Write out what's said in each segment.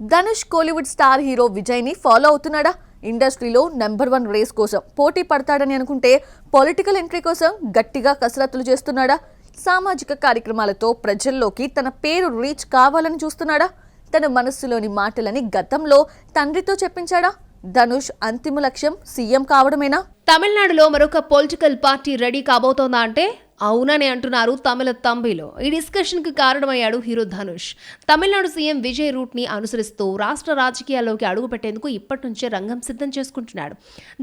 Dhanush Kollywood star hero Vijay ని follow అవుతున్నాడా? ఇండస్ట్రీలో number 1 race కోసం పోటీ పడతాడని అనుకుంటే పొలిటికల్ ఎంట్రీ కోసం గట్టిగా కసరత్తులు చేస్తున్నాడా? సామాజిక కార్యక్రమాలతో ప్రజల్లోకి తన పేరు రీచ్ కావాలని చూస్తున్నాడా? తన మనస్సులోని మాటలని గతంలో తండ్రితో చెప్పించాడా? ధనుష్ అంతిమ లక్ష్యం సీఎం కావడమేనా? తమిళనాడులో మరొక పొలిటికల్ పార్టీ రెడీ కాబోతోందా అంటే అవునని అంటున్నారు తమిళ తంబిలో. ఈ డిస్కషన్ కి కారణమయ్యాడు hero Dhanush. Tamil Nadu CM Vijay route ని అనుసరిస్తూ రాష్ట్ర రాజకీయాల్లోకి అడుగుపెట్టేందుకు ఇప్పటి నుంచే రంగం సిద్ధం చేసుకుంటున్నాడు.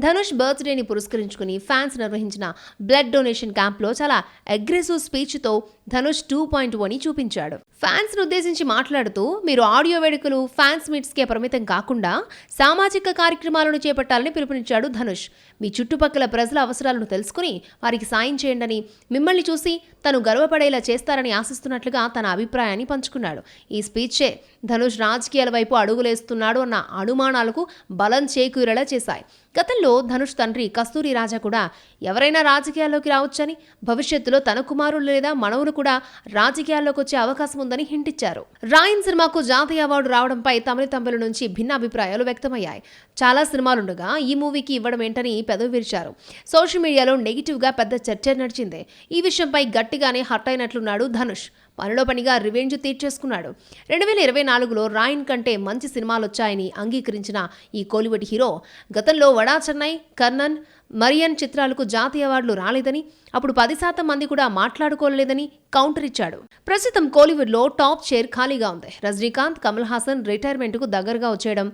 ధనుష్ బర్త్డేని పురస్కరించుకుని ఫ్యాన్స్ నిర్వహించిన బ్లడ్ డొనేషన్ క్యాంప్ లో చాలా అగ్రెసివ్ స్పీచ్ తో ధనుష్ 2.0 ని చూపించాడు. ఫ్యాన్స్ ను ఉద్దేశించి మాట్లాడుతూ, మీరు ఆడియో వేడుకలు, ఫ్యాన్స్ మీట్స్ కే పరిమితం కాకుండా సామాజిక కార్యక్రమాలను చేపట్టాలని పిలుపునిచ్చాడు ధనుష్. మీ చుట్టుపక్కల ప్రజల అవసరాలను తెలుసుకుని వారికి సాయం చేయండి, మిమ్మల్ని చూసి తను గర్వపడేలా చేస్తారని ఆశిస్తున్నట్లుగా తన అభిప్రాయాన్ని పంచుకున్నాడు. ఈ స్పీచే ధనుష్ రాజకీయాల వైపు అడుగులేస్తున్నాడు అన్న అనుమానాలకు బలం చేకూరేలా చేశాయి. గతంలో ధనుష్ తండ్రి కస్తూరి రాజా కూడా ఎవరైనా రాజకీయాల్లోకి రావచ్చని, భవిష్యత్తులో తన కుమారులు లేదా మనవులు కూడా రాజకీయాల్లోకి వచ్చే అవకాశం ఉందని హింటిచ్చారు. రాయన్ సినిమాకు జాతీయ అవార్డు రావడంపై తమిళ నుంచి భిన్న అభిప్రాయాలు వ్యక్తమయ్యాయి. చాలా సినిమాలుండగా ఈ మూవీకి ఇవ్వడం ఏంటని పెదవి విరిచారు. సోషల్ మీడియాలో నెగిటివ్ గా పెద్ద చర్చ నడిచింది. ఈ విషయంపై గట్టిగానే హర్ట్ అయినట్లున్నాడు ధనుష్. పనిలో పనిగా రివెంజ్ తీర్చేసుకున్నాడు. 2024లో రాయన్ కంటే మంచి సినిమాలొచ్చాయని అంగీకరించిన ఈ కోలీవుడ్ హీరో గతంలో వడా చెన్నై, కర్ణన్, మరియన్ చిత్రాలకు జాతీయ అవార్డులు రాలేదని, అప్పుడు 10% మంది కూడా మాట్లాడుకోలేదని కౌంటర్ ఇచ్చాడు. ప్రస్తుతం కోలీవుడ్ లో టాప్ చైర్ ఖాళీగా ఉంది. రజనీకాంత్, కమల్ హాసన్ రిటైర్మెంట్ కు దగ్గరగా వచ్చేయడం,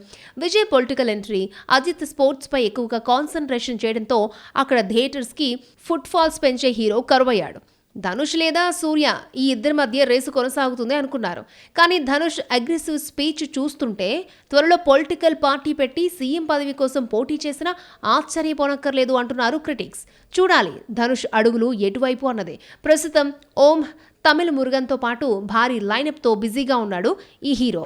Vijay political entry, Ajith sports పై ఎక్కువగా కాన్సన్ట్రేషన్ చేయడంతో అక్కడ థియేటర్స్ కి ఫుట్ ఫాల్స్ పెంచే హీరో కరువయ్యాడు. ధనుష్ లేదా సూర్య ఈ ఇద్దరి మధ్య రేసు కొనసాగుతుంది అనుకున్నారు. కానీ ధనుష్ అగ్రెసివ్ స్పీచ్ చూస్తుంటే త్వరలో పొలిటికల్ పార్టీ పెట్టి సీఎం పదవి కోసం పోటీ చేసినా ఆశ్చర్యపోనక్కర్లేదు అంటున్నారు క్రిటిక్స్. చూడాలి ధనుష్ అడుగులు ఎటువైపు అన్నది. ప్రస్తుతం ఓం, తమిళ మురుగన్తో పాటు భారీ లైనప్తో బిజీగా ఉన్నాడు ఈ హీరో.